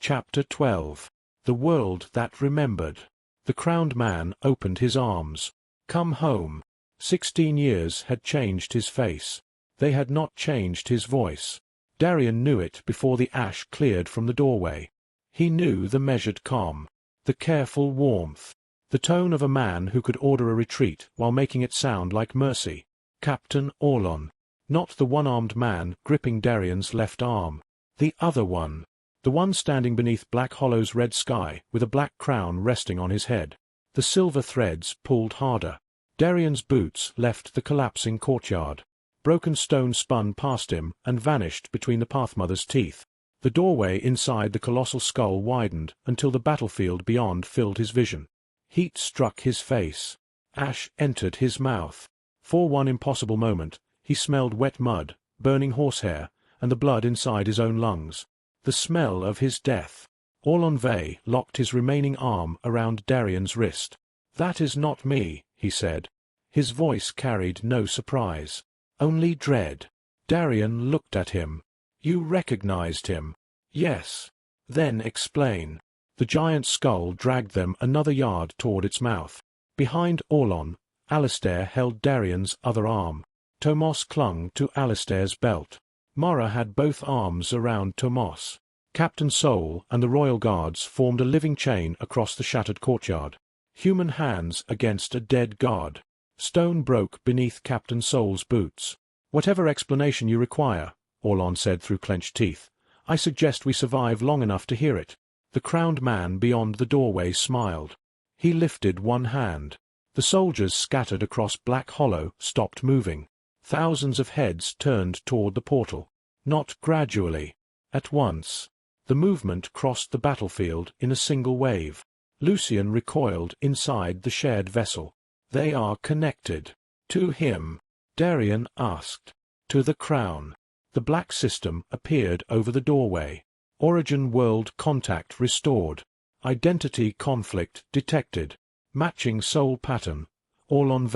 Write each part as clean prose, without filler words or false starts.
Chapter 12. The World That Remembered. The crowned man opened his arms. Come home. 16 years had changed his face. They had not changed his voice. Darian knew it before the ash cleared from the doorway. He knew the measured calm, the careful warmth, the tone of a man who could order a retreat while making it sound like mercy. Captain Orlan. Not the one-armed man gripping Darian's left arm. The other one. The one standing beneath Black Hollow's red sky with a black crown resting on his head. The silver threads pulled harder. Darian's boots left the collapsing courtyard. Broken stone spun past him and vanished between the Pathmother's teeth. The doorway inside the colossal skull widened until the battlefield beyond filled his vision. Heat struck his face. Ash entered his mouth. For one impossible moment, he smelled wet mud, burning horsehair, and the blood inside his own lungs. The smell of his death. Orlan locked his remaining arm around Darian's wrist. "That is not me," he said. His voice carried no surprise, only dread. Darian looked at him. "You recognized him?" "Yes." "Then explain." The giant skull dragged them another yard toward its mouth. Behind Orlan, Alistair held Darian's other arm. Tomos clung to Alistair's belt. Mara had both arms around Tomos. Captain Soul and the royal guards formed a living chain across the shattered courtyard. Human hands against a dead god. Stone broke beneath Captain Soul's boots. "Whatever explanation you require," Orlan said through clenched teeth, "I suggest we survive long enough to hear it." The crowned man beyond the doorway smiled. He lifted one hand. The soldiers scattered across Black Hollow stopped moving. Thousands of heads turned toward the portal. Not gradually. At once. The movement crossed the battlefield in a single wave. Lucian recoiled inside the shared vessel. "They are connected." "To him?" Darian asked. "To the crown." The black system appeared over the doorway. Origin world contact restored. Identity conflict detected. Matching soul pattern. Orlan.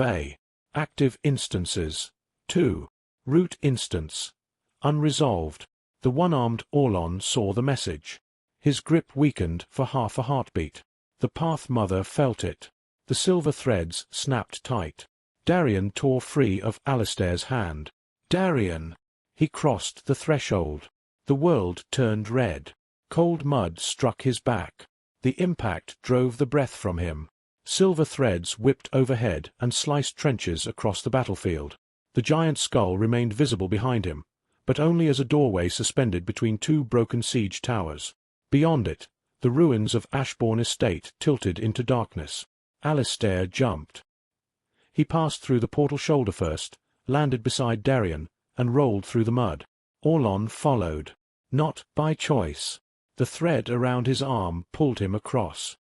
Active instances. 2. Root instance. Unresolved. The one-armed Orlan saw the message. His grip weakened for half a heartbeat. The Pathmother felt it. The silver threads snapped tight. Darian tore free of Alistair's hand. "Darian!" He crossed the threshold. The world turned red. Cold mud struck his back. The impact drove the breath from him. Silver threads whipped overhead and sliced trenches across the battlefield. The giant skull remained visible behind him, but only as a doorway suspended between two broken siege towers. Beyond it, the ruins of Ashbourne estate tilted into darkness. Alistair jumped. He passed through the portal shoulder first, landed beside Darian, and rolled through the mud. Orlan followed. Not by choice. The thread around his arm pulled him across.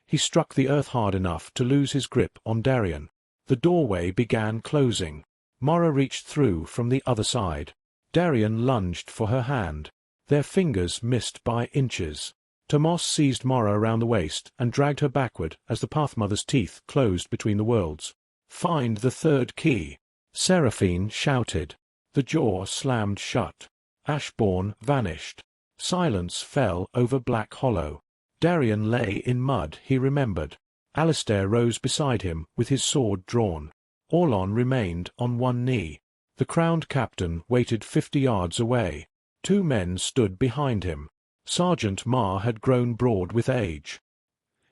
He struck the earth hard enough to lose his grip on Darian. The doorway began closing. Mara reached through from the other side. Darian lunged for her hand. Their fingers missed by inches. Tomos seized Mara around the waist and dragged her backward as the Pathmother's teeth closed between the worlds. "Find the third key!" Seraphine shouted. The jaw slammed shut. Ashbourne vanished. Silence fell over Black Hollow. Darian lay in mud, he remembered. Alistair rose beside him with his sword drawn. Orlan remained on one knee. The crowned captain waited 50 yards away. 2 men stood behind him. Sergeant Marr had grown broad with age.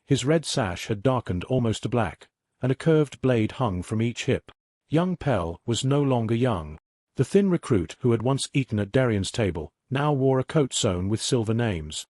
His red sash had darkened almost to black, and a curved blade hung from each hip. Young Pell was no longer young. The thin recruit who had once eaten at Darian's table now wore a coat sewn with silver names.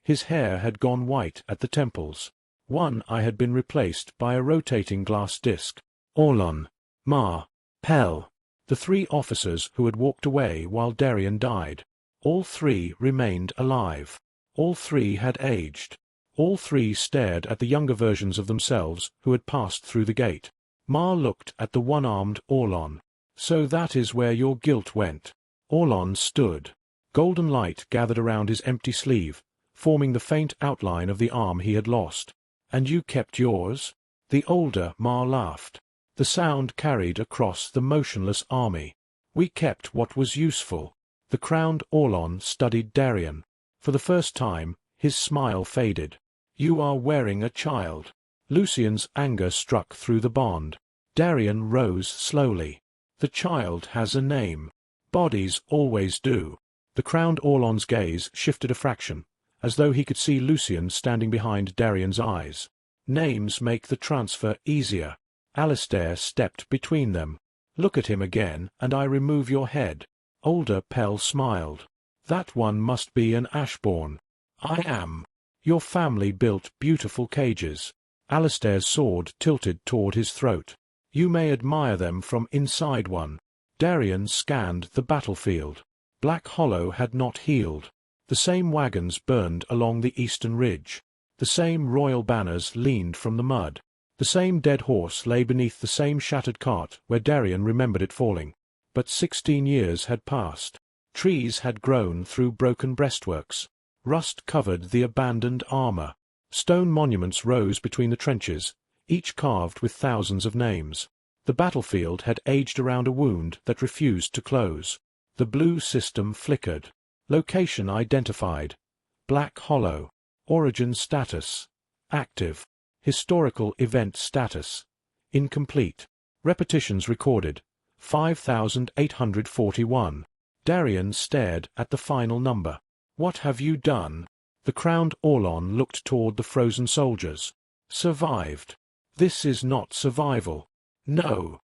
His hair had gone white at the temples. One eye had been replaced by a rotating glass disc. Orlan, Marr, Pell, the 3 officers who had walked away while Darian died. All 3 remained alive. All 3 had aged. All 3 stared at the younger versions of themselves who had passed through the gate. Marr looked at the one-armed Orlan. "So that is where your guilt went." Orlan stood. Golden light gathered around his empty sleeve, forming the faint outline of the arm he had lost. "And you kept yours?" The older Marr laughed. The sound carried across the motionless army. "We kept what was useful." The crowned Orlan studied Darian. For the first time, his smile faded. "You are wearing a child." Lucian's anger struck through the bond. Darian rose slowly. "The child has a name. Bodies always do." The crowned Orlan's gaze shifted a fraction, as though he could see Lucian standing behind Darian's eyes. "Names make the transfer easier." Alistair stepped between them. "Look at him again, and I remove your head." Older Pell smiled. "That one must be an Ashbourne." "I am." "Your family built beautiful cages." Alistair's sword tilted toward his throat. "You may admire them from inside one." Darian scanned the battlefield. Black Hollow had not healed. The same wagons burned along the eastern ridge. The same royal banners leaned from the mud. The same dead horse lay beneath the same shattered cart where Darian remembered it falling. But 16 years had passed. Trees had grown through broken breastworks. Rust covered the abandoned armor. Stone monuments rose between the trenches, each carved with thousands of names. The battlefield had aged around a wound that refused to close. The blue system flickered. Location identified. Black Hollow. Origin status. Active. Historical event status. Incomplete. Repetitions recorded. 5,841. Darian stared at the final number. "What have you done?" The crowned Orlan looked toward the frozen soldiers. "Survived. This is not survival. No."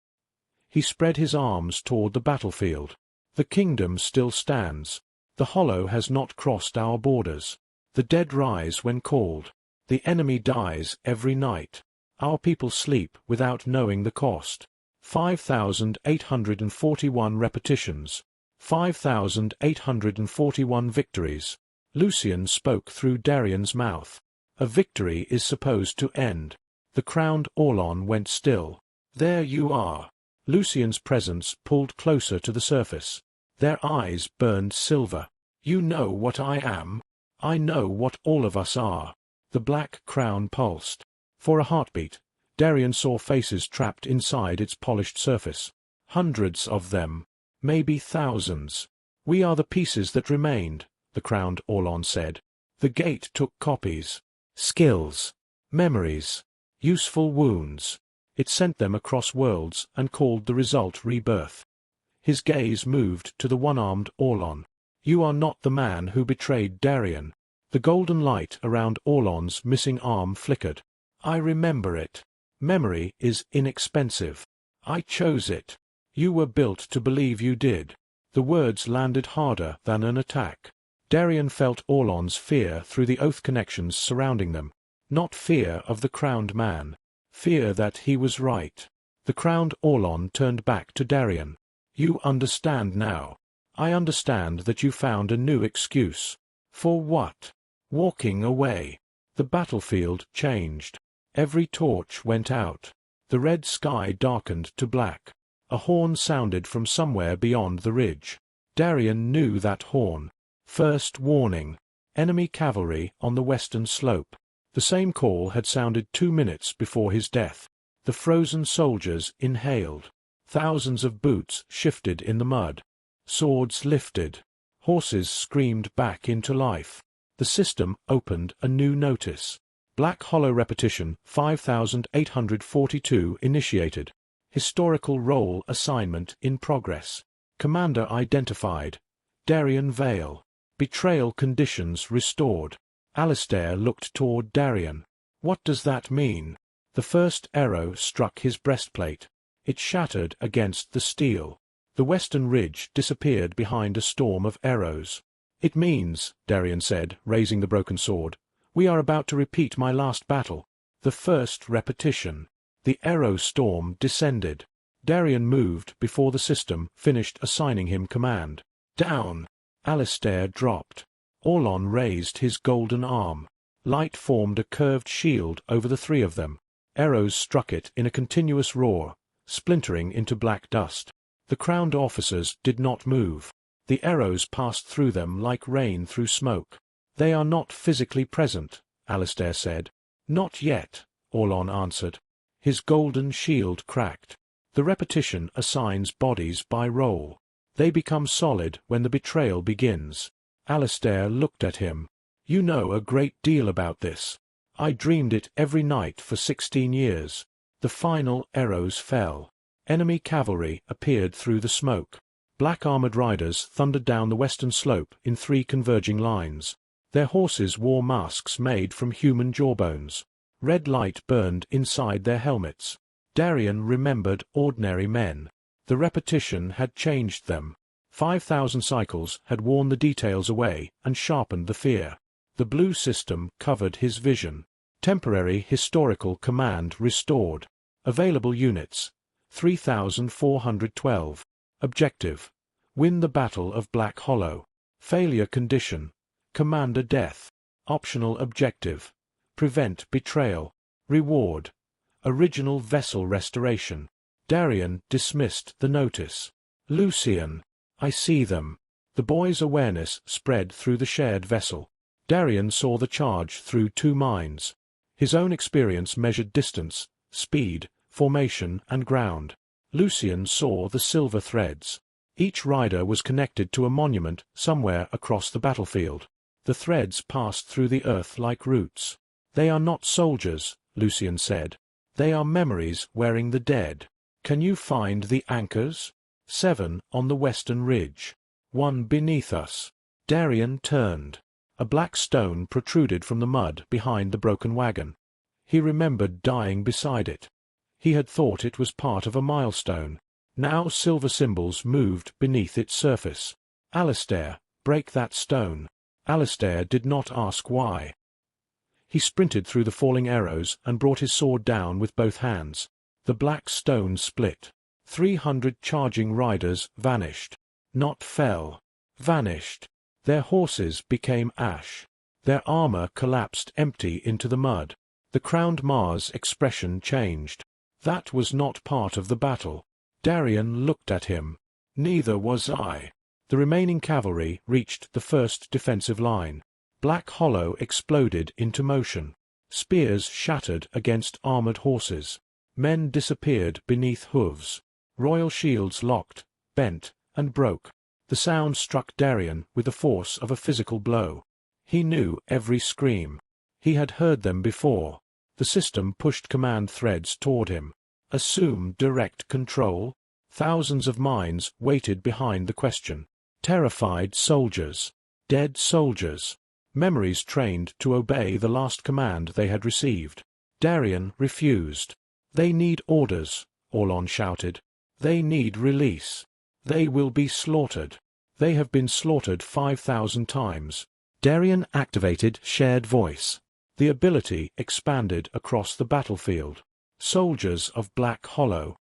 He spread his arms toward the battlefield. "The kingdom still stands. The Hollow has not crossed our borders. The dead rise when called. The enemy dies every night. Our people sleep without knowing the cost." 5,841 repetitions. 5,841 victories. Lucian spoke through Darian's mouth. "A victory is supposed to end." The crowned Orlan went still. "There you are." Lucian's presence pulled closer to the surface. Their eyes burned silver. "You know what I am. I know what all of us are." The black crown pulsed. For a heartbeat, Darian saw faces trapped inside its polished surface. Hundreds of them. Maybe thousands. "We are the pieces that remained," the crowned Orlan said. "The gate took copies. Skills. Memories. Useful wounds. It sent them across worlds and called the result rebirth." His gaze moved to the one-armed Orlan. "You are not the man who betrayed Darian." The golden light around Orlan's missing arm flickered. "I remember it. Memory is inexpensive. I chose it. You were built to believe you did." The words landed harder than an attack. Darian felt Orlan's fear through the oath connections surrounding them. Not fear of the crowned man. Fear that he was right. The crowned Orlan turned back to Darian. "You understand now. I understand that you found a new excuse." "For what?" "Walking away." The battlefield changed. Every torch went out. The red sky darkened to black. A horn sounded from somewhere beyond the ridge. Darian knew that horn. First warning. Enemy cavalry on the western slope. The same call had sounded 2 minutes before his death. The frozen soldiers inhaled. Thousands of boots shifted in the mud. Swords lifted. Horses screamed back into life. The system opened a new notice. Black Hollow repetition 5,842 initiated. Historical role assignment in progress. Commander identified. Darian Vale. Betrayal conditions restored. Alistair looked toward Darian. "What does that mean?" The first arrow struck his breastplate. It shattered against the steel. The western ridge disappeared behind a storm of arrows. "It means," Darian said, raising the broken sword, "we are about to repeat my last battle. The first repetition." The arrow storm descended. Darian moved before the system finished assigning him command. "Down." Alistair dropped. Orlan raised his golden arm. Light formed a curved shield over the three of them. Arrows struck it in a continuous roar, splintering into black dust. The crowned officers did not move. The arrows passed through them like rain through smoke. "They are not physically present," Alistair said. "Not yet," Orlan answered. His golden shield cracked. "The repetition assigns bodies by role. They become solid when the betrayal begins. Alistair looked at him. You know a great deal about this. I dreamed it every night for 16 years. The final arrows fell. Enemy cavalry appeared through the smoke. Black armored riders thundered down the western slope in 3 converging lines. Their horses wore masks made from human jawbones. Red light burned inside their helmets. Darian remembered ordinary men. The repetition had changed them. 5,000 cycles had worn the details away and sharpened the fear. The blue system covered his vision. Temporary historical command restored. Available units: 3,412. Objective: win the Battle of Black Hollow. Failure condition: Commander death. Optional objective: prevent betrayal. Reward: original vessel restoration. Darian dismissed the notice. Lucian, I see them. The boy's awareness spread through the shared vessel. Darian saw the charge through 2 minds. His own experience measured distance, speed, formation and ground. Lucian saw the silver threads. Each rider was connected to a monument somewhere across the battlefield. The threads passed through the earth like roots. They are not soldiers, Lucian said. They are memories wearing the dead. Can you find the anchors? 7 on the western ridge. 1 beneath us. Darian turned. A black stone protruded from the mud behind the broken wagon. He remembered dying beside it. He had thought it was part of a milestone. Now silver symbols moved beneath its surface. Alistair, break that stone. Alistair did not ask why. He sprinted through the falling arrows and brought his sword down with both hands. The black stone split. 300 charging riders vanished. Not fell. Vanished. Their horses became ash. Their armor collapsed empty into the mud. The crowned Mars' expression changed. That was not part of the battle. Darian looked at him. Neither was I. The remaining cavalry reached the first defensive line. Black Hollow exploded into motion. Spears shattered against armored horses. Men disappeared beneath hooves. Royal shields locked, bent, and broke. The sound struck Darian with the force of a physical blow. He knew every scream. He had heard them before. The system pushed command threads toward him. Assume direct control? Thousands of minds waited behind the question. Terrified soldiers. Dead soldiers. Memories trained to obey the last command they had received. Darian refused. They need orders, Orlans shouted. They need release. They will be slaughtered. They have been slaughtered 5,000 times. Darian activated shared voice. The ability expanded across the battlefield. Soldiers of Black Hollow.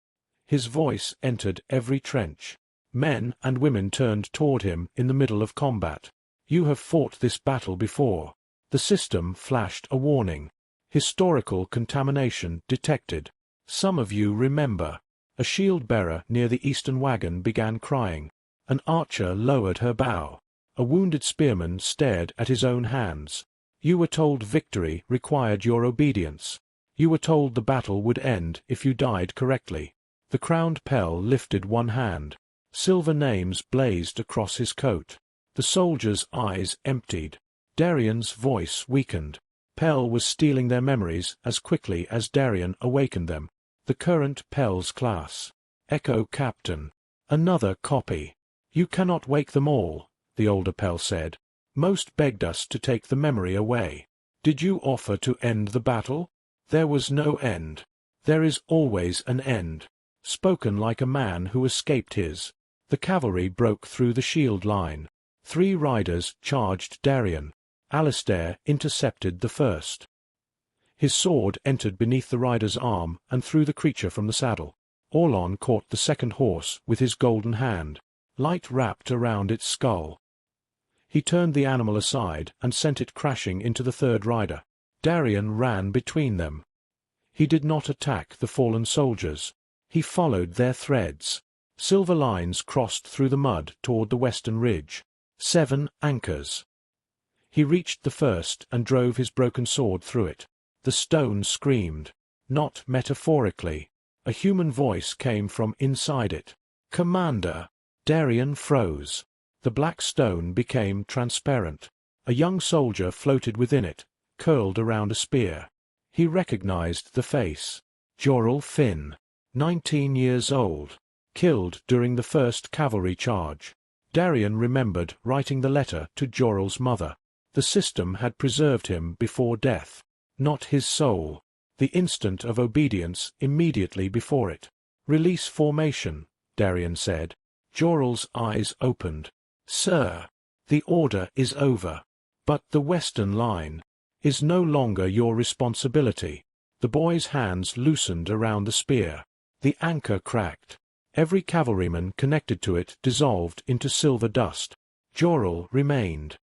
His voice entered every trench. Men and women turned toward him in the middle of combat. You have fought this battle before. The system flashed a warning. Historical contamination detected. Some of you remember. A shield-bearer near the eastern wagon began crying. An archer lowered her bow. A wounded spearman stared at his own hands. You were told victory required your obedience. You were told the battle would end if you died correctly. The crowned Pell lifted one hand. Silver names blazed across his coat. The soldier's eyes emptied. Darian's voice weakened. Pell was stealing their memories as quickly as Darian awakened them. The current Pell's class. Echo Captain. Another copy. You cannot wake them all, the older Pell said. Most begged us to take the memory away. Did you offer to end the battle? There was no end. There is always an end. Spoken like a man who escaped his. The cavalry broke through the shield line. 3 riders charged Darian. Alistair intercepted the first. His sword entered beneath the rider's arm and threw the creature from the saddle. Orlans caught the second horse with his golden hand. Light wrapped around its skull. He turned the animal aside and sent it crashing into the third rider. Darian ran between them. He did not attack the fallen soldiers. He followed their threads. Silver lines crossed through the mud toward the western ridge. 7 anchors. He reached the first and drove his broken sword through it. The stone screamed. Not metaphorically. A human voice came from inside it. Commander. Darian froze. The black stone became transparent. A young soldier floated within it, curled around a spear. He recognized the face. Jorel Finn, 19 years old, killed during the first cavalry charge. Darian remembered writing the letter to Jorel's mother. The system had preserved him before death, not his soul. The instant of obedience immediately before it. "Release formation," Darian said. Jorel's eyes opened. "Sir, the order is over. But the western line is no longer your responsibility." The boy's hands loosened around the spear. The anchor cracked. Every cavalryman connected to it dissolved into silver dust. Jorel remained.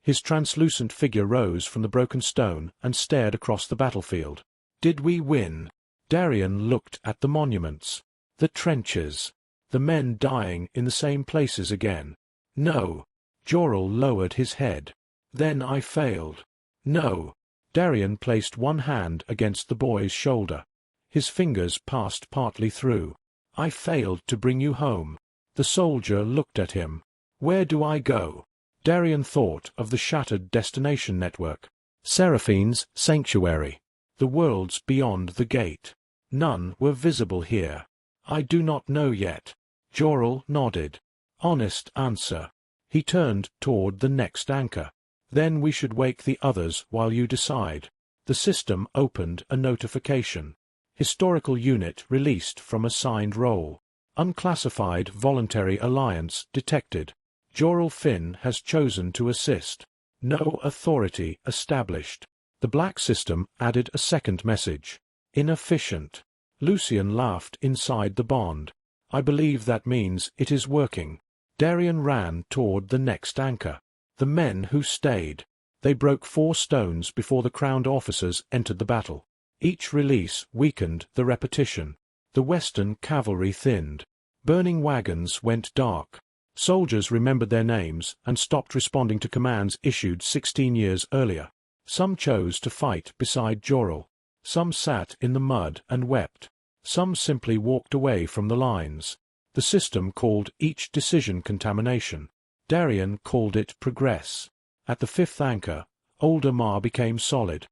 His translucent figure rose from the broken stone and stared across the battlefield. "Did we win?" Darian looked at the monuments. The trenches. The men dying in the same places again. "No." Jorel lowered his head. "Then I failed." "No." Darian placed one hand against the boy's shoulder. His fingers passed partly through. "I failed to bring you home." The soldier looked at him. "Where do I go?" Darian thought of the shattered destination network. Seraphine's sanctuary. The worlds beyond the gate. None were visible here. "I do not know yet." Jorel nodded. "Honest answer." He turned toward the next anchor. "Then we should wake the others while you decide." The system opened a notification. Historical unit released from assigned role. Unclassified voluntary alliance detected. Jorel Finn has chosen to assist. No authority established. The black system added a second message. Inefficient. Lucian laughed inside the bond. "I believe that means it is working." Darian ran toward the next anchor. The men who stayed. They broke 4 stones before the crowned officers entered the battle. Each release weakened the repetition. The western cavalry thinned. Burning wagons went dark. Soldiers remembered their names and stopped responding to commands issued 16 years earlier. Some chose to fight beside Jorel. Some sat in the mud and wept. Some simply walked away from the lines. The system called each decision contamination. Darian called it progress. At the 5th anchor, older Mar became solid.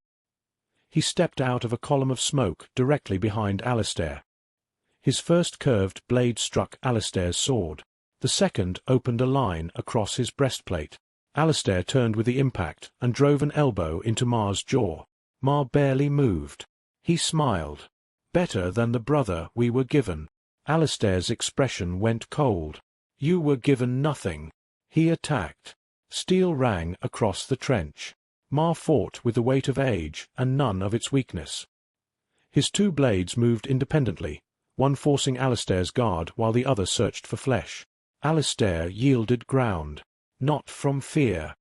He stepped out of a column of smoke directly behind Alistair. His first curved blade struck Alistair's sword. The second opened a line across his breastplate. Alistair turned with the impact and drove an elbow into Mar's jaw. Mar barely moved. He smiled. "Better than the brother we were given." Alistair's expression went cold. "You were given nothing." He attacked. Steel rang across the trench. Mar fought with the weight of age and none of its weakness. His 2 blades moved independently, one forcing Alistair's guard while the other searched for flesh. Alistair yielded ground. Not from fear.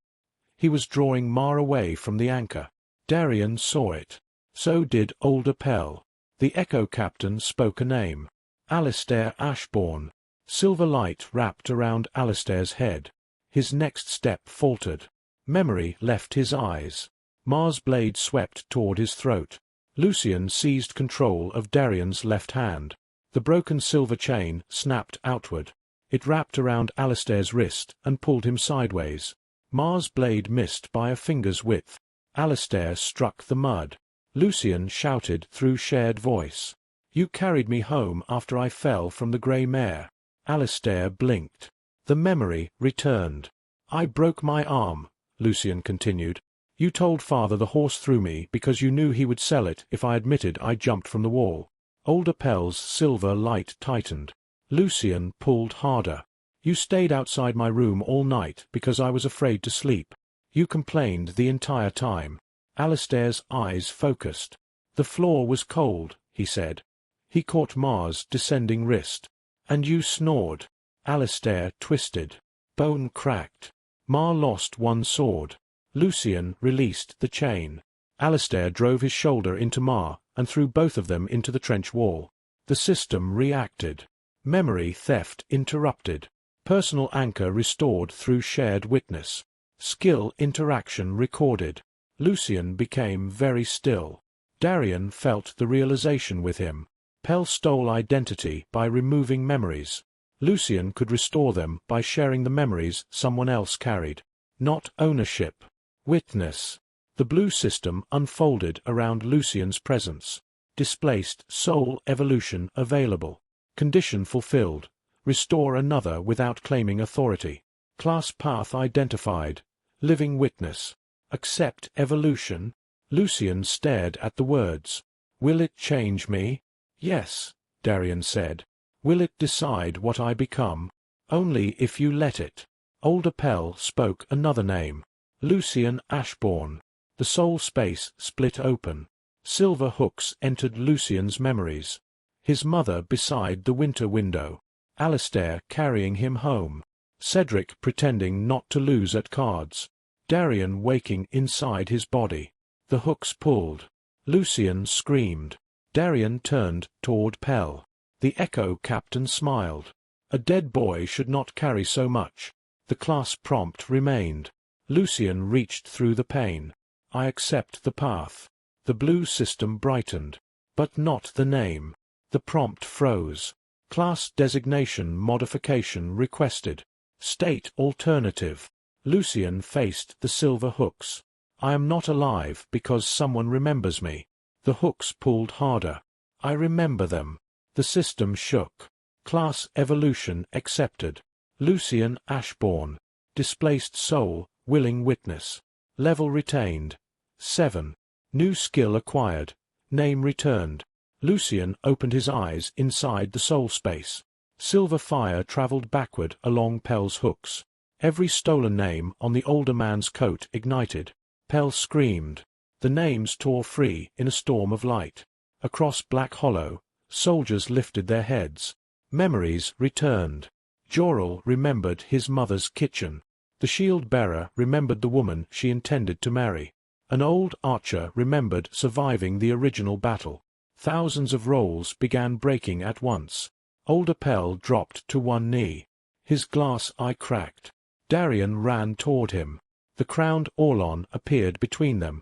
He was drawing Mar away from the anchor. Darian saw it. So did older Pell. The Echo Captain spoke a name. Alistair Ashbourne. Silver light wrapped around Alistair's head. His next step faltered. Memory left his eyes. Mar's blade swept toward his throat. Lucian seized control of Darian's left hand. The broken silver chain snapped outward. It wrapped around Alistair's wrist and pulled him sideways. Mar's blade missed by a finger's width. Alistair struck the mud. Lucian shouted through shared voice. "You carried me home after I fell from the grey mare." Alistair blinked. The memory returned. "I broke my arm," Lucian continued. "You told father the horse threw me because you knew he would sell it if I admitted I jumped from the wall." Older Pell's silver light tightened. Lucian pulled harder. "You stayed outside my room all night because I was afraid to sleep. You complained the entire time." Alistair's eyes focused. "The floor was cold," he said. He caught Mar's descending wrist. "And you snored." Alistair twisted. Bone cracked. Mar lost one sword. Lucian released the chain. Alistair drove his shoulder into Mar and threw both of them into the trench wall. The system reacted. Memory theft interrupted. Personal anchor restored through shared witness. Skill interaction recorded. Lucian became very still. Darian felt the realization with him. Pell stole identity by removing memories. Lucian could restore them by sharing the memories someone else carried. Not ownership. Witness. The blue system unfolded around Lucian's presence. Displaced soul evolution available. Condition fulfilled. Restore another without claiming authority. Class path identified. Living witness. Accept evolution. Lucian stared at the words. Will it change me? Yes, Darian said. Will it decide what I become? Only if you let it. Older Pell spoke another name. Lucian Ashbourne. The soul space split open. Silver hooks entered Lucian's memories. His mother beside the winter window. Alistair carrying him home. Cedric pretending not to lose at cards. Darian waking inside his body. The hooks pulled. Lucian screamed. Darian turned toward Pell. The Echo captain smiled. A dead boy should not carry so much. The class prompt remained. Lucian reached through the pain. I accept the path. The blue system brightened. But not the name. The prompt froze. Class designation modification requested. State alternative. Lucian faced the silver hooks. I am not alive because someone remembers me. The hooks pulled harder. I remember them. The system shook. Class evolution accepted. Lucian Ashbourne. Displaced soul, willing witness. Level retained. 7. New skill acquired. Name returned. Lucian opened his eyes inside the soul space. Silver fire traveled backward along Pell's hooks. Every stolen name on the older man's coat ignited. Pell screamed. The names tore free in a storm of light. Across Black Hollow, soldiers lifted their heads. Memories returned. Jorel remembered his mother's kitchen. The shield-bearer remembered the woman she intended to marry. An old archer remembered surviving the original battle. Thousands of rolls began breaking at once. Older Pell dropped to one knee. His glass eye cracked. Darian ran toward him. The crowned Orlan appeared between them.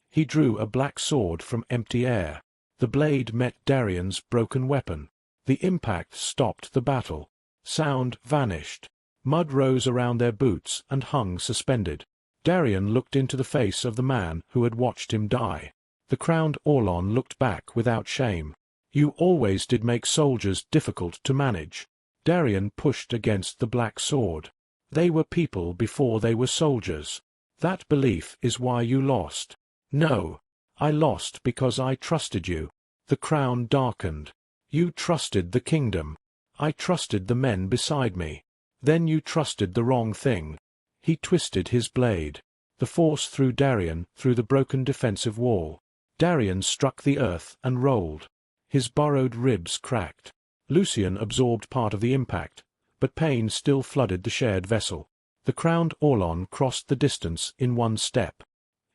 He drew a black sword from empty air. The blade met Darian's broken weapon. The impact stopped the battle. Sound vanished. Mud rose around their boots and hung suspended. Darian looked into the face of the man who had watched him die. The crowned Orlan looked back without shame. You always did make soldiers difficult to manage. Darian pushed against the black sword. They were people before they were soldiers. That belief is why you lost. No. I lost because I trusted you. The crown darkened. You trusted the kingdom. I trusted the men beside me. Then you trusted the wrong thing. He twisted his blade. The force threw Darian through the broken defensive wall. Darian struck the earth and rolled. His burrowed ribs cracked. Lucian absorbed part of the impact, but pain still flooded the shared vessel. The crowned Orlan crossed the distance in one step.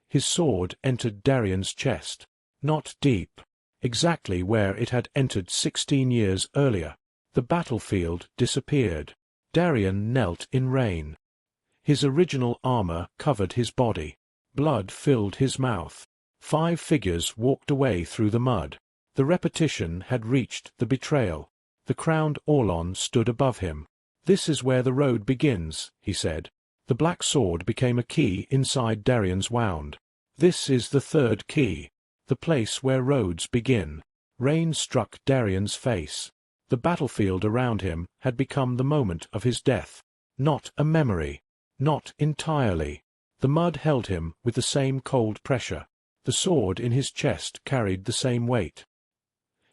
His sword entered Darian's chest. Not deep. Exactly where it had entered 16 years earlier. The battlefield disappeared. Darian knelt in rain. His original armor covered his body. Blood filled his mouth. 5 figures walked away through the mud. The repetition had reached the betrayal. The crowned Orlan stood above him. This is where the road begins, he said. The black sword became a key inside Darian's wound. This is the third key. The place where roads begin. Rain struck Darian's face. The battlefield around him had become the moment of his death. Not a memory. Not entirely. The mud held him with the same cold pressure. The sword in his chest carried the same weight.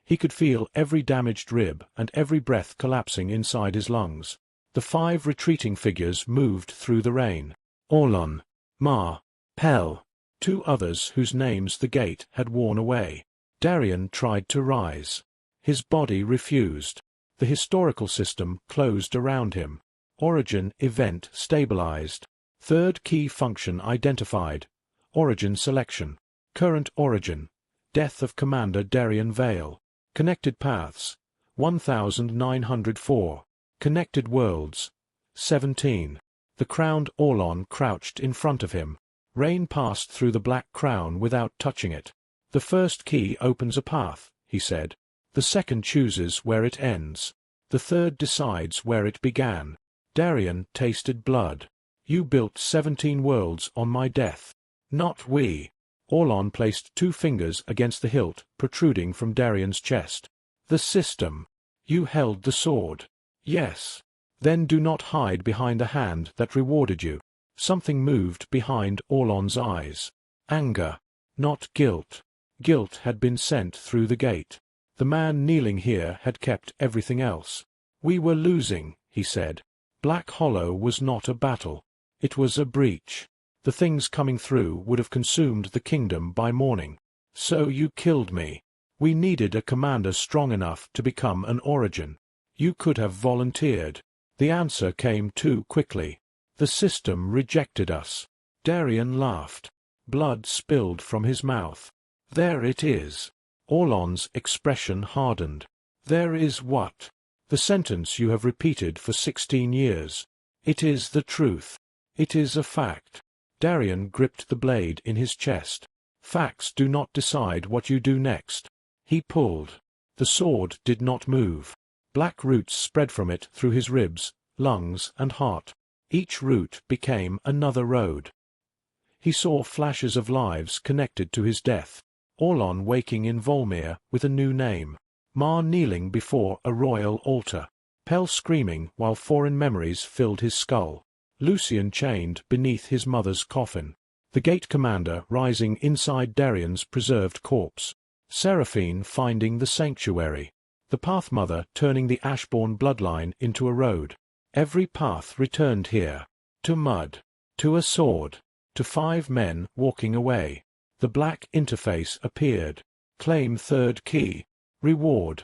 He could feel every damaged rib and every breath collapsing inside his lungs. The 5 retreating figures moved through the rain. Orlan, Ma, Pell, 2 others whose names the gate had worn away. Darian tried to rise. His body refused. The historical system closed around him. Origin event stabilized. Third key function identified. Origin selection. Current origin. Death of Commander Darian Vale. Connected paths. 1904. Connected worlds. 17. The crowned Orlan crouched in front of him. Rain passed through the black crown without touching it. The first key opens a path, he said. The second chooses where it ends. The third decides where it began. Darian tasted blood. You built 17 worlds on my death. Not we. Orlan placed 2 fingers against the hilt protruding from Darian's chest. The system. You held the sword. Yes. Then do not hide behind the hand that rewarded you. Something moved behind Orlan's eyes. Anger. Not guilt. Guilt had been sent through the gate. The man kneeling here had kept everything else. We were losing, he said. Black Hollow was not a battle. It was a breach. The things coming through would have consumed the kingdom by morning. So you killed me. We needed a commander strong enough to become an origin. You could have volunteered. The answer came too quickly. The system rejected us. Darian laughed. Blood spilled from his mouth. There it is. Orlan's expression hardened. There is what? The sentence you have repeated for 16 years. It is the truth. It is a fact. Darian gripped the blade in his chest. Facts do not decide what you do next. He pulled. The sword did not move. Black roots spread from it through his ribs, lungs, and heart. Each root became another road. He saw flashes of lives connected to his death. Orlan waking in Volmir with a new name. Mar kneeling before a royal altar. Pell screaming while foreign memories filled his skull. Lucian chained beneath his mother's coffin. The gate commander rising inside Darian's preserved corpse. Seraphine finding the sanctuary. The Pathmother turning the Ashbourne bloodline into a road. Every path returned here. To mud. To a sword. To 5 men walking away. The black interface appeared. Claim third key. Reward.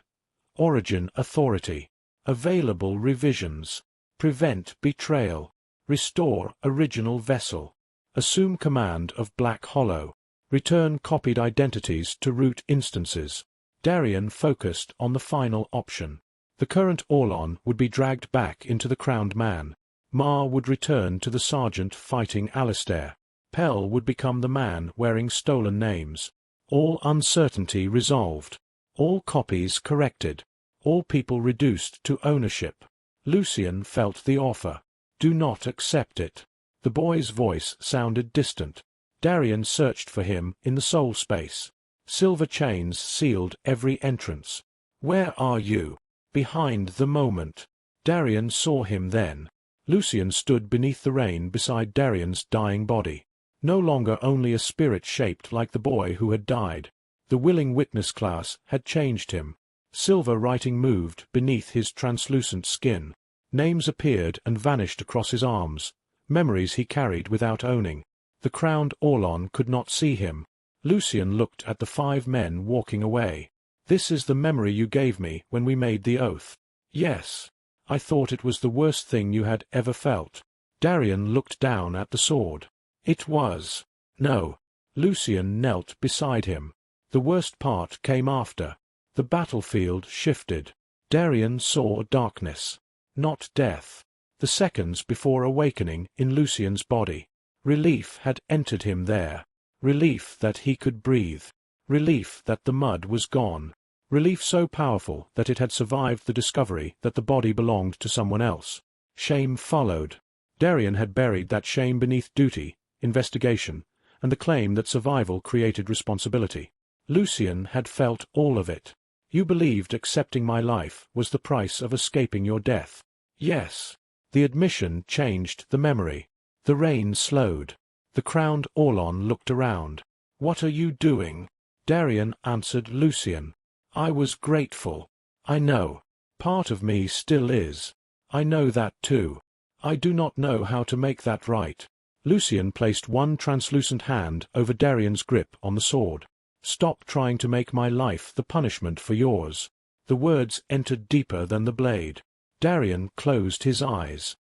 Origin authority. Available revisions. Prevent betrayal. Restore original vessel. Assume command of Black Hollow. Return copied identities to root instances. Darian focused on the final option. The current Orlan would be dragged back into the crowned man. Mar would return to the sergeant fighting Alistair. Pell would become the man wearing stolen names. All uncertainty resolved. All copies corrected. All people reduced to ownership. Lucian felt the offer. Do not accept it. The boy's voice sounded distant. Darian searched for him in the soul space. Silver chains sealed every entrance. Where are you? Behind the moment. Darian saw him then. Lucian stood beneath the rain beside Darian's dying body. No longer only a spirit shaped like the boy who had died. The willing witness class had changed him. Silver writing moved beneath his translucent skin. Names appeared and vanished across his arms. Memories he carried without owning. The crowned Orlan could not see him. Lucian looked at the 5 men walking away. This is the memory you gave me when we made the oath. Yes. I thought it was the worst thing you had ever felt. Darian looked down at the sword. It was. No. Lucian knelt beside him. The worst part came after. The battlefield shifted. Darian saw darkness. Not death. The seconds before awakening in Lucian's body. Relief had entered him there. Relief that he could breathe. Relief that the mud was gone. Relief so powerful that it had survived the discovery that the body belonged to someone else. Shame followed. Darian had buried that shame beneath duty, investigation, and the claim that survival created responsibility. Lucian had felt all of it. You believed accepting my life was the price of escaping your death. Yes. The admission changed the memory. The rain slowed. The crowned Orlan looked around. What are you doing? Darian answered Lucian. I was grateful. I know. Part of me still is. I know that too. I do not know how to make that right. Lucian placed one translucent hand over Darian's grip on the sword. Stop trying to make my life the punishment for yours. The words entered deeper than the blade. Darian closed his eyes.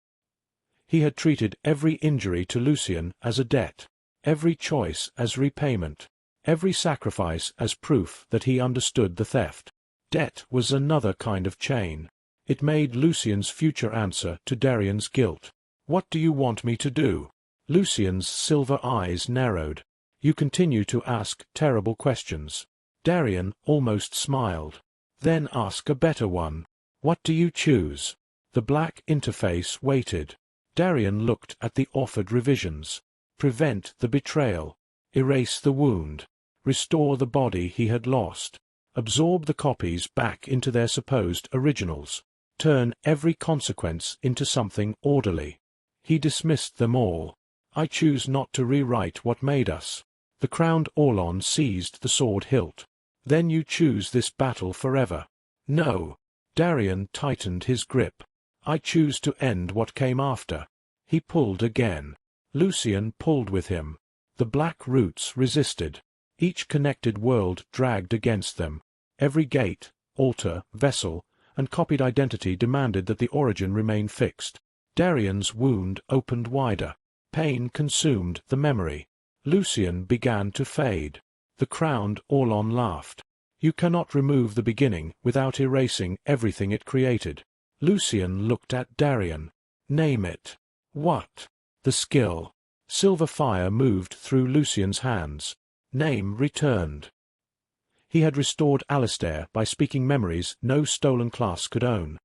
He had treated every injury to Lucian as a debt, every choice as repayment, every sacrifice as proof that he understood the theft. Debt was another kind of chain. It made Lucian's future answer to Darian's guilt. What do you want me to do? Lucian's silver eyes narrowed. You continue to ask terrible questions. Darian almost smiled. Then ask a better one. What do you choose? The black interface waited. Darian looked at the offered revisions. Prevent the betrayal. Erase the wound. Restore the body he had lost. Absorb the copies back into their supposed originals. Turn every consequence into something orderly. He dismissed them all. I choose not to rewrite what made us. The crowned Orlan seized the sword hilt. Then you choose this battle forever. No. Darian tightened his grip. I choose to end what came after. He pulled again. Lucian pulled with him. The black roots resisted. Each connected world dragged against them. Every gate, altar, vessel, and copied identity demanded that the origin remain fixed. Darian's wound opened wider. Pain consumed the memory. Lucian began to fade. The crowned Orlan laughed. You cannot remove the beginning without erasing everything it created. Lucian looked at Darian. Name it. What? The skill. Silver fire moved through Lucian's hands. Name returned. He had restored Alistair by speaking memories no stolen class could own.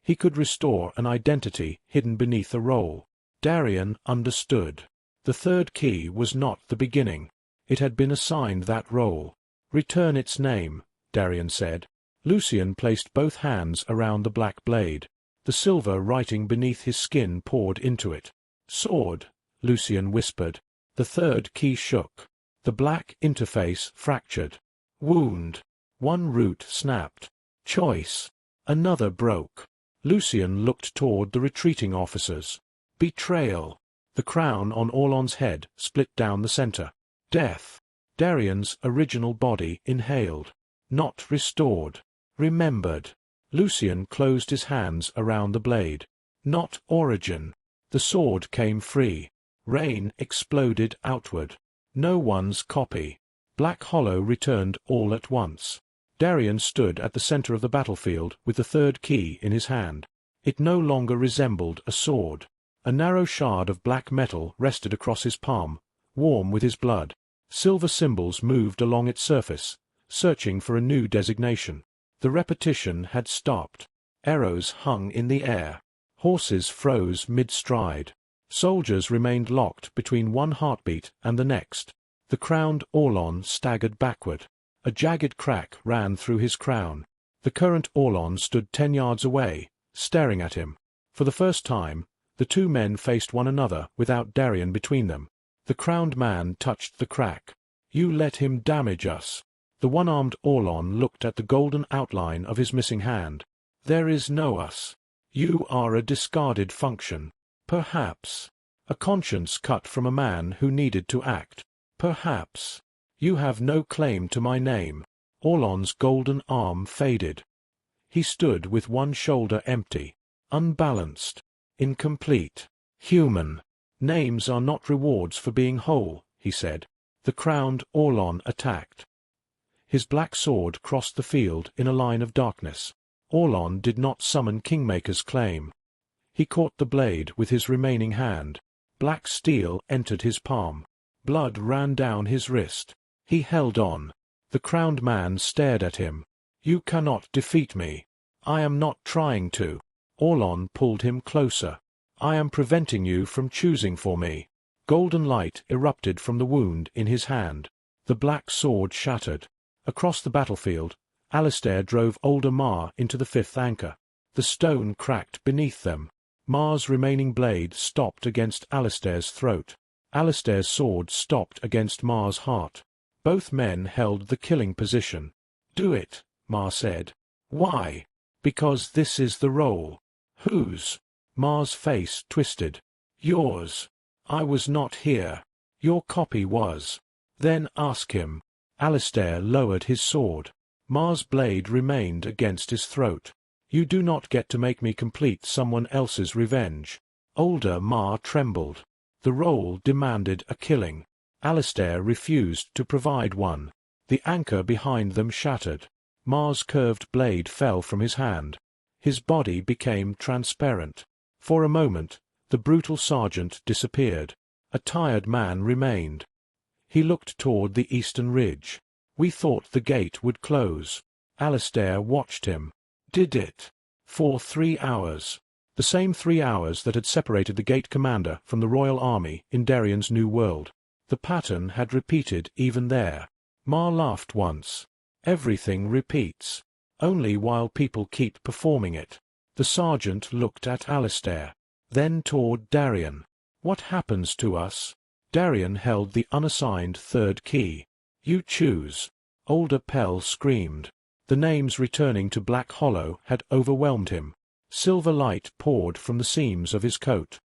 He could restore an identity hidden beneath a role. Darian understood. The third key was not the beginning. It had been assigned that role. Return its name, Darian said. Lucian placed both hands around the black blade. The silver writing beneath his skin poured into it. Sword, Lucian whispered. The third key shook. The black interface fractured. Wound. One root snapped. Choice. Another broke. Lucian looked toward the retreating officers. Betrayal. The crown on Orlan's head split down the center. Death. Darian's original body inhaled. Not restored. Remembered. Lucian closed his hands around the blade. Not origin. The sword came free. Rain exploded outward. No one's copy. Black Hollow returned all at once. Darian stood at the center of the battlefield with the third key in his hand. It no longer resembled a sword. A narrow shard of black metal rested across his palm, warm with his blood. Silver symbols moved along its surface, searching for a new designation. The repetition had stopped. Arrows hung in the air. Horses froze mid-stride. Soldiers remained locked between one heartbeat and the next. The crowned Orlan staggered backward. A jagged crack ran through his crown. The current Orlan stood 10 yards away, staring at him. For the first time, the two men faced one another without Darian between them. The crowned man touched the crack. You let him damage us. The one-armed Orlan looked at the golden outline of his missing hand. There is no us. You are a discarded function. Perhaps. A conscience cut from a man who needed to act. Perhaps. You have no claim to my name. Orlan's golden arm faded. He stood with one shoulder empty, unbalanced, incomplete, human. Names are not rewards for being whole, he said. The crowned Orlan attacked. His black sword crossed the field in a line of darkness. Orlan did not summon Kingmaker's claim. He caught the blade with his remaining hand. Black steel entered his palm. Blood ran down his wrist. He held on. The crowned man stared at him. You cannot defeat me. I am not trying to. Orlan pulled him closer. I am preventing you from choosing for me. Golden light erupted from the wound in his hand. The black sword shattered. Across the battlefield, Alistair drove older Mar into the fifth anchor. The stone cracked beneath them. Mar's remaining blade stopped against Alistair's throat. Alistair's sword stopped against Mar's heart. Both men held the killing position. Do it, Mar said. Why? Because this is the role. Whose? Mar's face twisted. Yours. I was not here. Your copy was. Then ask him. Alistair lowered his sword. Mar's blade remained against his throat. You do not get to make me complete someone else's revenge. Older Mar trembled. The role demanded a killing. Alistair refused to provide one. The anchor behind them shattered. Mar's curved blade fell from his hand. His body became transparent. For a moment, the brutal sergeant disappeared. A tired man remained. He looked toward the eastern ridge. We thought the gate would close. Alistair watched him. Did it? For 3 hours. The same 3 hours that had separated the gate commander from the royal army in Darian's new world. The pattern had repeated even there. Ma laughed once. Everything repeats. Only while people keep performing it. The sergeant looked at Alistair. Then toward Darian. What happens to us? Darian held the unassigned third key. You choose. Older Pell screamed. The names returning to Black Hollow had overwhelmed him. Silver light poured from the seams of his coat.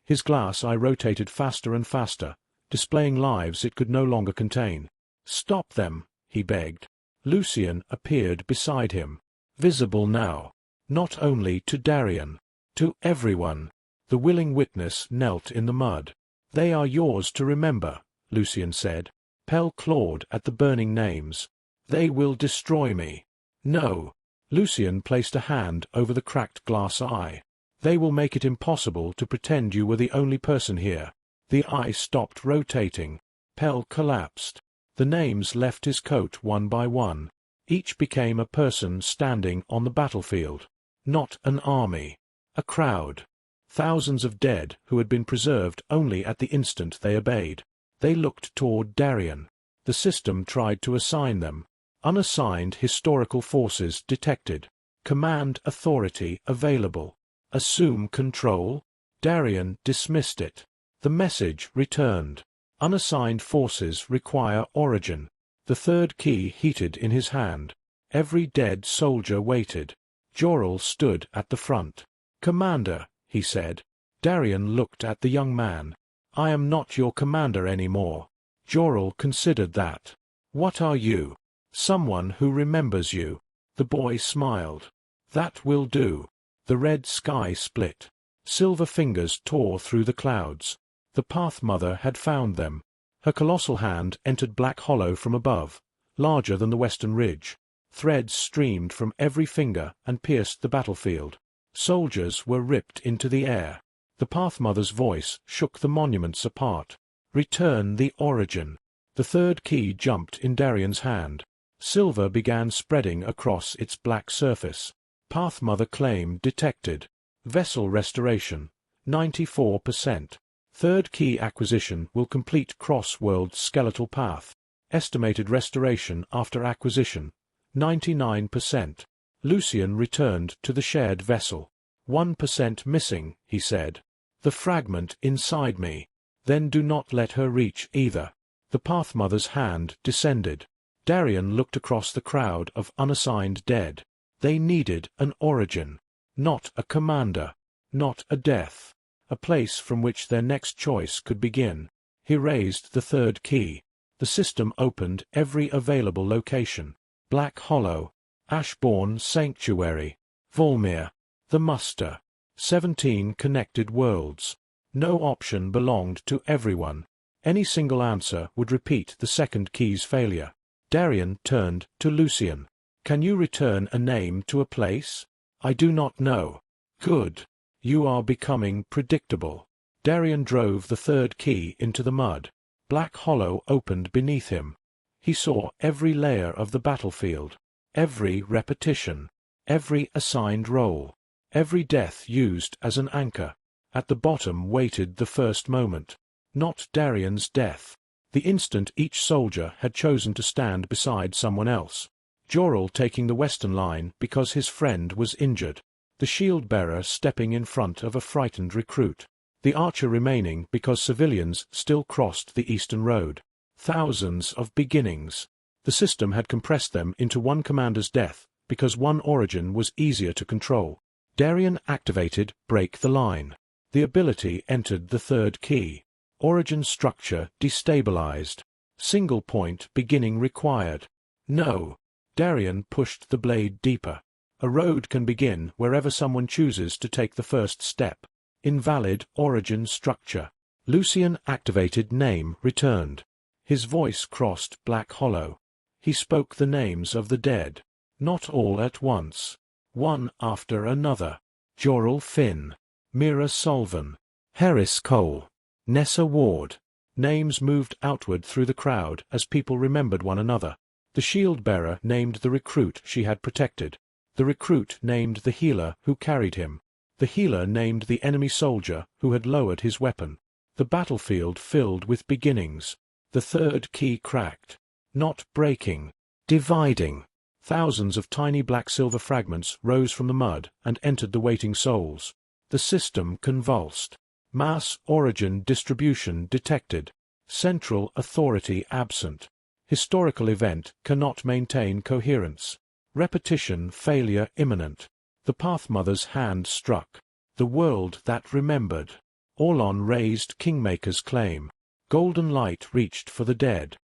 His glass eye rotated faster and faster, displaying lives it could no longer contain. Stop them, he begged. Lucian appeared beside him. Visible now. Not only to Darian. To everyone. The willing witness knelt in the mud. They are yours to remember, Lucian said. Pell clawed at the burning names. They will destroy me. No. Lucian placed a hand over the cracked glass eye. They will make it impossible to pretend you were the only person here. The eye stopped rotating. Pell collapsed. The names left his coat one by one. Each became a person standing on the battlefield. Not an army. A crowd. Thousands of dead who had been preserved only at the instant they obeyed. They looked toward Darian. The system tried to assign them. Unassigned historical forces detected. Command authority available. Assume control. Darian dismissed it. The message returned. Unassigned forces require origin. The third key heated in his hand. Every dead soldier waited. Jorel stood at the front. Commander, he said. Darian looked at the young man. I am not your commander anymore. Jorel considered that. What are you? Someone who remembers you. The boy smiled. That will do. The red sky split. Silver fingers tore through the clouds. The Pathmother had found them. Her colossal hand entered Black Hollow from above, larger than the western ridge. Threads streamed from every finger and pierced the battlefield. Soldiers were ripped into the air. The Pathmother's voice shook the monuments apart. Return the origin. The third key jumped in Darian's hand. Silver began spreading across its black surface. Pathmother claim detected. Vessel restoration, 94%. Third key acquisition will complete cross-world skeletal path. Estimated restoration after acquisition, 99%. Lucian returned to the shared vessel. 1% missing, he said. The fragment inside me. Then do not let her reach either. The Pathmother's hand descended. Darian looked across the crowd of unassigned dead. They needed an origin. Not a commander. Not a death. A place from which their next choice could begin. He raised the third key. The system opened every available location. Black Hollow. Ashbourne Sanctuary. Volmir. The Muster. 17 connected worlds. No option belonged to everyone. Any single answer would repeat the second key's failure. Darian turned to Lucian. Can you return a name to a place? I do not know. Good. You are becoming predictable. Darian drove the third key into the mud. Black Hollow opened beneath him. He saw every layer of the battlefield. Every repetition. Every assigned role. Every death used as an anchor. At the bottom waited the first moment. Not Darian's death. The instant each soldier had chosen to stand beside someone else. Jorel taking the western line because his friend was injured. The shield-bearer stepping in front of a frightened recruit. The archer remaining because civilians still crossed the eastern road. Thousands of beginnings. The system had compressed them into one commander's death because one origin was easier to control. Darian activated Break the Line. The ability entered the third key. Origin structure destabilized. Single point beginning required. No. Darian pushed the blade deeper. A road can begin wherever someone chooses to take the first step. Invalid origin structure. Lucian activated name returned. His voice crossed Black Hollow. He spoke the names of the dead. Not all at once. One after another. Jorel Finn. Mira Solvan. Harris Cole. Nessa Ward. Names moved outward through the crowd as people remembered one another. The shield-bearer named the recruit she had protected. The recruit named the healer who carried him. The healer named the enemy soldier who had lowered his weapon. The battlefield filled with beginnings. The third key cracked. Not breaking. Dividing. Thousands of tiny black-silver fragments rose from the mud and entered the waiting souls. The system convulsed. Mass origin distribution detected. Central authority absent. Historical event cannot maintain coherence. Repetition failure imminent. The Pathmother's hand struck. The world that remembered. Orlan raised Kingmaker's claim. Golden light reached for the dead.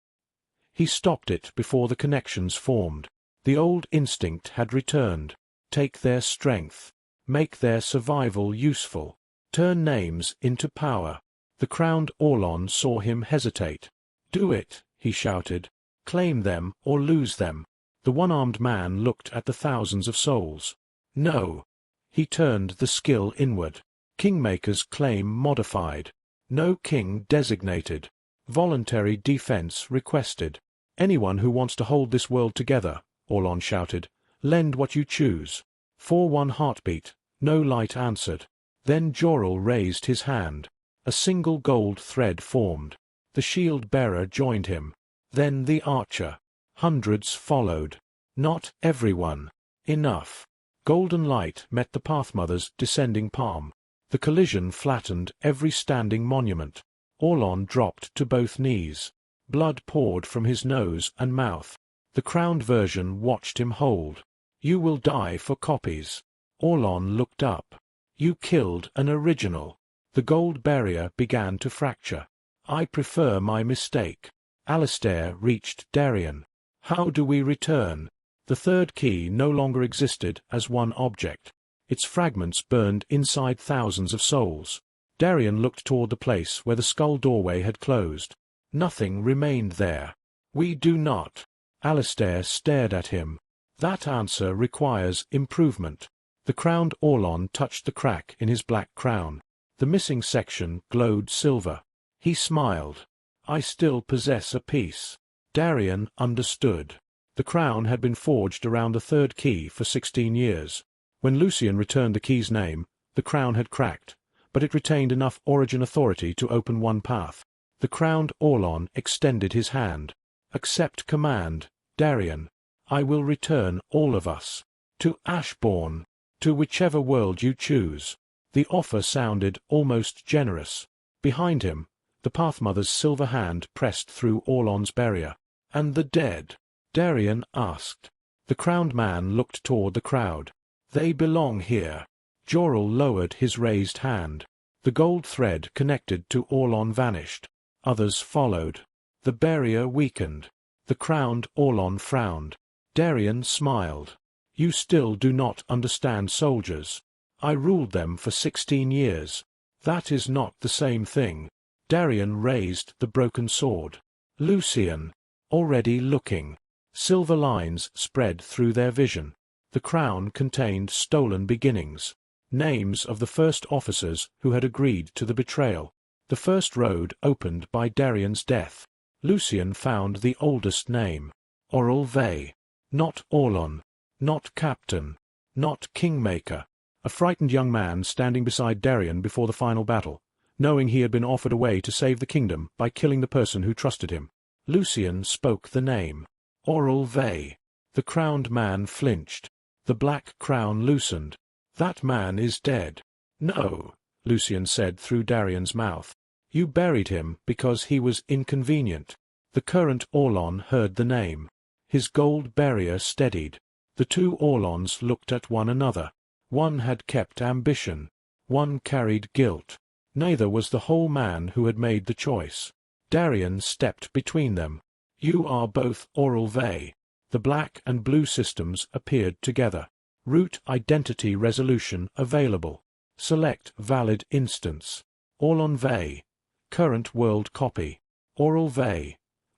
He stopped it before the connections formed. The old instinct had returned. Take their strength. Make their survival useful. Turn names into power. The crowned Orlan saw him hesitate. Do it, he shouted. Claim them or lose them. The one-armed man looked at the thousands of souls. No. He turned the skill inward. Kingmaker's claim modified. No king designated. Voluntary defense requested. Anyone who wants to hold this world together, Orlan shouted, lend what you choose. For one heartbeat, no light answered. Then Jorel raised his hand. A single gold thread formed. The shield-bearer joined him. Then the archer. Hundreds followed. Not everyone. Enough. Golden light met the Pathmother's descending palm. The collision flattened every standing monument. Orlan dropped to both knees. Blood poured from his nose and mouth. The crowned version watched him hold. You will die for copies. Orlan looked up. You killed an original. The gold barrier began to fracture. I prefer my mistake. Alistair reached Darian. How do we return? The third key no longer existed as one object. Its fragments burned inside thousands of souls. Darian looked toward the place where the skull doorway had closed. Nothing remained there. We do not. Alistair stared at him. That answer requires improvement. The crowned Orlan touched the crack in his black crown. The missing section glowed silver. He smiled. I still possess a piece. Darian understood. The crown had been forged around the third key for 16 years. When Lucian returned the key's name, the crown had cracked, but it retained enough origin authority to open one path. The crowned Orlan extended his hand. Accept command, Darian. I will return all of us. To Ashbourne. To whichever world you choose. The offer sounded almost generous. Behind him, the Pathmother's silver hand pressed through Orlan's barrier. And the dead? Darian asked. The crowned man looked toward the crowd. They belong here. Jorel lowered his raised hand. The gold thread connected to Orlan vanished. Others followed. The barrier weakened. The crowned Orlan frowned. Darian smiled. You still do not understand soldiers. I ruled them for 16 years. That is not the same thing. Darian raised the broken sword. Lucian. Already looking. Silver lines spread through their vision. The crown contained stolen beginnings. Names of the first officers who had agreed to the betrayal. The first road opened by Darian's death. Lucian found the oldest name. Oral Vey. Not Orlan. Not Captain. Not Kingmaker. A frightened young man standing beside Darian before the final battle, knowing he had been offered a way to save the kingdom by killing the person who trusted him. Lucian spoke the name. Oral Vey. The crowned man flinched. The black crown loosened. That man is dead. No, Lucian said through Darian's mouth. You buried him because he was inconvenient. The current Orlan heard the name. His gold barrier steadied. The two Orlans looked at one another. One had kept ambition. One carried guilt. Neither was the whole man who had made the choice. Darian stepped between them. You are both Oral Vey. The black and blue systems appeared together. Root identity resolution available. Select valid instance. Orlan Vey. Current world copy. Oral Vey.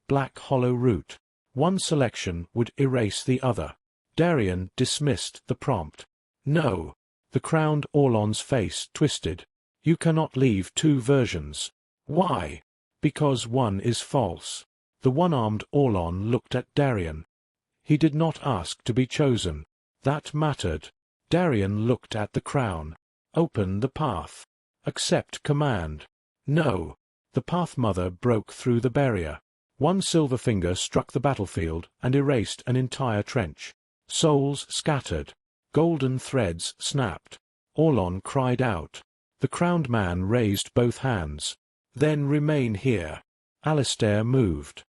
Black hollow root. One selection would erase the other. Darian dismissed the prompt. No. The crowned Orlan's face twisted. You cannot leave two versions. Why? Because one is false. The one-armed Orlan looked at Darian. He did not ask to be chosen. That mattered. Darian looked at the crown. Open the path. Accept command. No. The Pathmother broke through the barrier. One silver finger struck the battlefield and erased an entire trench. Souls scattered. Golden threads snapped. Orlan cried out. The crowned man raised both hands. Then remain here. Alistair moved.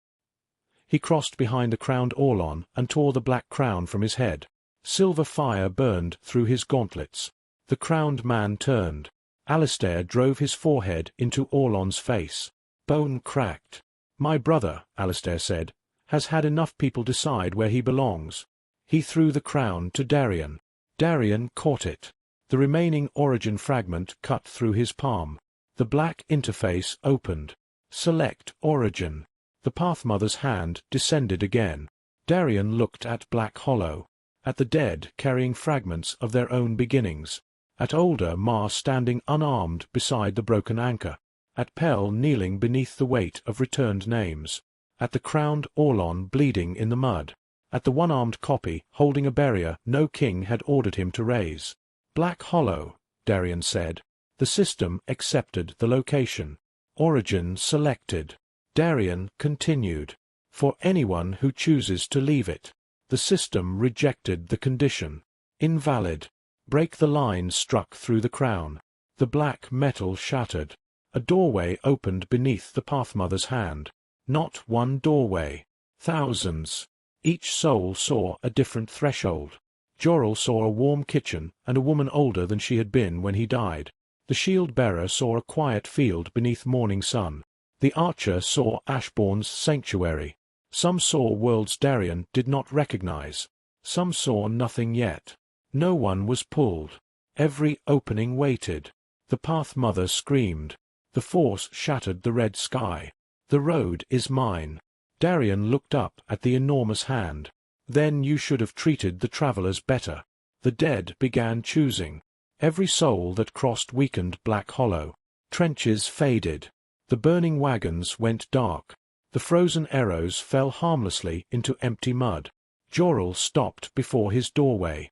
He crossed behind the crowned Orlan and tore the black crown from his head. Silver fire burned through his gauntlets. The crowned man turned. Alistair drove his forehead into Orlan's face. Bone cracked. My brother, Alistair said, has had enough people decide where he belongs. He threw the crown to Darian. Darian caught it. The remaining origin fragment cut through his palm. The black interface opened. Select origin. The Pathmother's hand descended again. Darian looked at Black Hollow. At the dead carrying fragments of their own beginnings. At older Ma standing unarmed beside the broken anchor. At Pell kneeling beneath the weight of returned names. At the crowned Orlan bleeding in the mud. At the one-armed copy holding a barrier no king had ordered him to raise. Black Hollow, Darian said. The system accepted the location. Origin selected. Darian continued. For anyone who chooses to leave it. The system rejected the condition. Invalid. Break the line struck through the crown. The black metal shattered. A doorway opened beneath the Pathmother's hand. Not one doorway. Thousands. Each soul saw a different threshold. Jorel saw a warm kitchen and a woman older than she had been when he died. The shield-bearer saw a quiet field beneath morning sun. The archer saw Ashbourne's sanctuary. Some saw worlds Darian did not recognize. Some saw nothing yet. No one was pulled. Every opening waited. The Pathmother screamed. The force shattered the red sky. The road is mine. Darian looked up at the enormous hand. Then you should have treated the travelers better. The dead began choosing. Every soul that crossed weakened Black Hollow. Trenches faded. The burning wagons went dark. The frozen arrows fell harmlessly into empty mud. Jorel stopped before his doorway.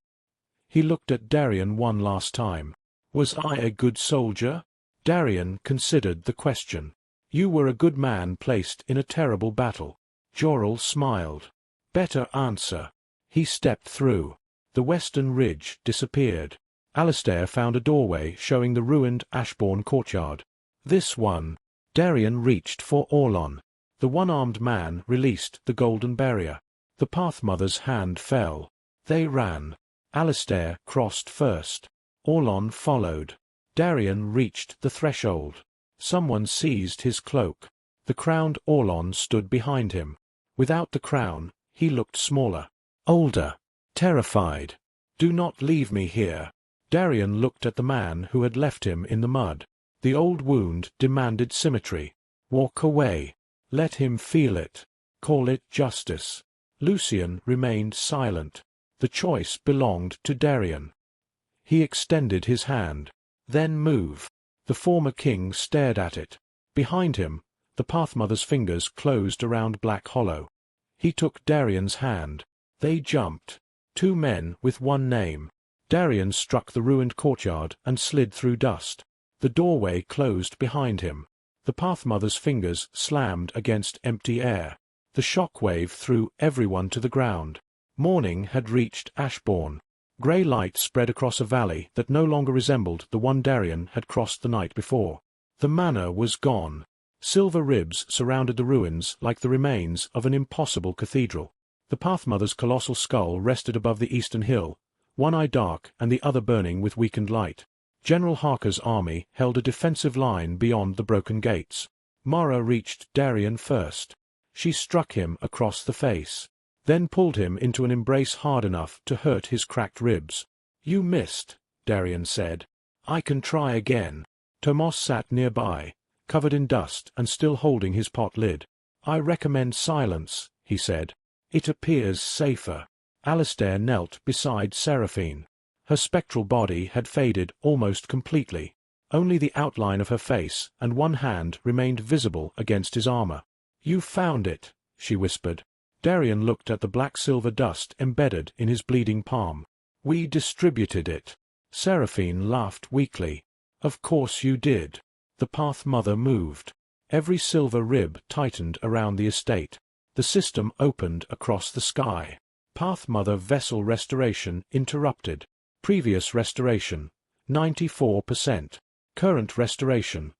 He looked at Darian one last time. Was I a good soldier? Darian considered the question. You were a good man placed in a terrible battle. Jorel smiled. Better answer. He stepped through. The western ridge disappeared. Alistair found a doorway showing the ruined Ashbourne courtyard. This one. Darian reached for Orlan. The one-armed man released the golden barrier. The Pathmother's hand fell. They ran. Alistair crossed first. Orlan followed. Darian reached the threshold. Someone seized his cloak. The crowned Orlan stood behind him. Without the crown, he looked smaller. Older. Terrified. Do not leave me here. Darian looked at the man who had left him in the mud. The old wound demanded symmetry. Walk away. Let him feel it. Call it justice. Lucian remained silent. The choice belonged to Darian. He extended his hand. Then move. The former king stared at it. Behind him, the Pathmother's fingers closed around Black Hollow. He took Darian's hand. They jumped. Two men with one name. Darian struck the ruined courtyard and slid through dust. The doorway closed behind him. The Pathmother's fingers slammed against empty air. The shock wave threw everyone to the ground. Morning had reached Ashbourne. Grey light spread across a valley that no longer resembled the one Darian had crossed the night before. The manor was gone. Silver ribs surrounded the ruins like the remains of an impossible cathedral. The Pathmother's colossal skull rested above the eastern hill, one eye dark and the other burning with weakened light. General Harker's army held a defensive line beyond the broken gates. Mara reached Darian first. She struck him across the face, then pulled him into an embrace hard enough to hurt his cracked ribs. You missed, Darian said. I can try again. Tomas sat nearby, covered in dust and still holding his pot lid. I recommend silence, he said. It appears safer. Alistair knelt beside Seraphine. Her spectral body had faded almost completely. Only the outline of her face and one hand remained visible against his armor. You found it, she whispered. Darian looked at the black-silver dust embedded in his bleeding palm. We distributed it. Seraphine laughed weakly. Of course you did. The Pathmother moved. Every silver rib tightened around the estate. The system opened across the sky. Pathmother vessel restoration interrupted. Previous restoration, 94%. Current restoration,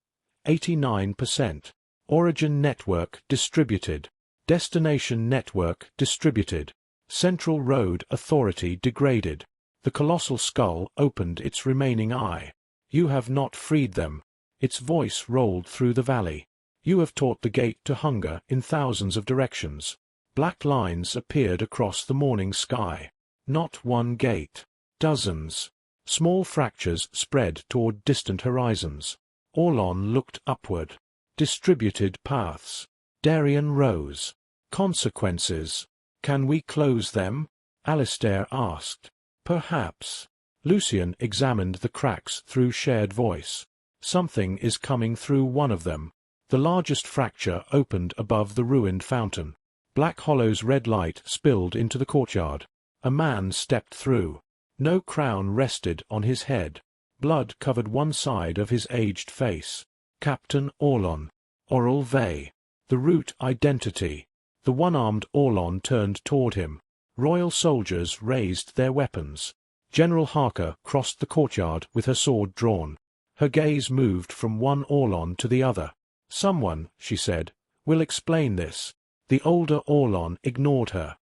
89%. Origin network distributed. Destination network distributed. Central Road Authority degraded. The colossal skull opened its remaining eye. You have not freed them. Its voice rolled through the valley. You have taught the gate to hunger in thousands of directions. Black lines appeared across the morning sky. Not one gate. Dozens. Small fractures spread toward distant horizons. Orlan looked upward. Distributed paths. Darian rose. Consequences. Can we close them? Alistair asked. Perhaps. Lucian examined the cracks through shared voice. Something is coming through one of them. The largest fracture opened above the ruined fountain. Black Hollow's red light spilled into the courtyard. A man stepped through. No crown rested on his head. Blood covered one side of his aged face. Captain Orlan. Oral Vey. The root identity. The one-armed Orlan turned toward him. Royal soldiers raised their weapons. General Harker crossed the courtyard with her sword drawn. Her gaze moved from one Orlan to the other. Someone, she said, will explain this. The older Orlan ignored her.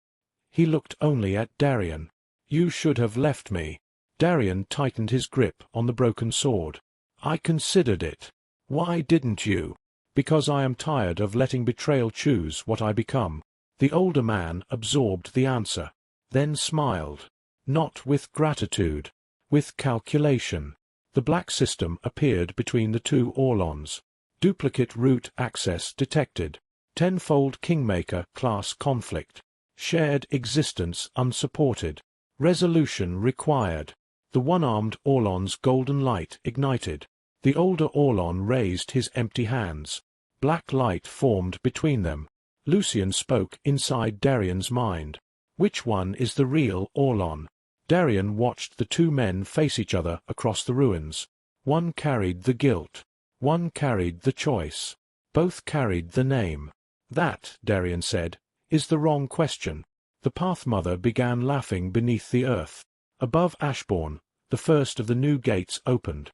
He looked only at Darian. You should have left me. Darian tightened his grip on the broken sword. I considered it. Why didn't you? Because I am tired of letting betrayal choose what I become. The older man absorbed the answer, then smiled. Not with gratitude, with calculation. The black system appeared between the two Orlans. Duplicate route access detected. Tenfold Kingmaker class conflict. Shared existence unsupported. Resolution required. The one-armed Orlan's golden light ignited. The older Orlan raised his empty hands. Black light formed between them. Lucian spoke inside Darian's mind. Which one is the real Orlan? Darian watched the two men face each other across the ruins. One carried the guilt. One carried the choice. Both carried the name. That, Darian said, is the wrong question. The Pathmother began laughing beneath the earth. Above Ashbourne, the first of the new gates opened.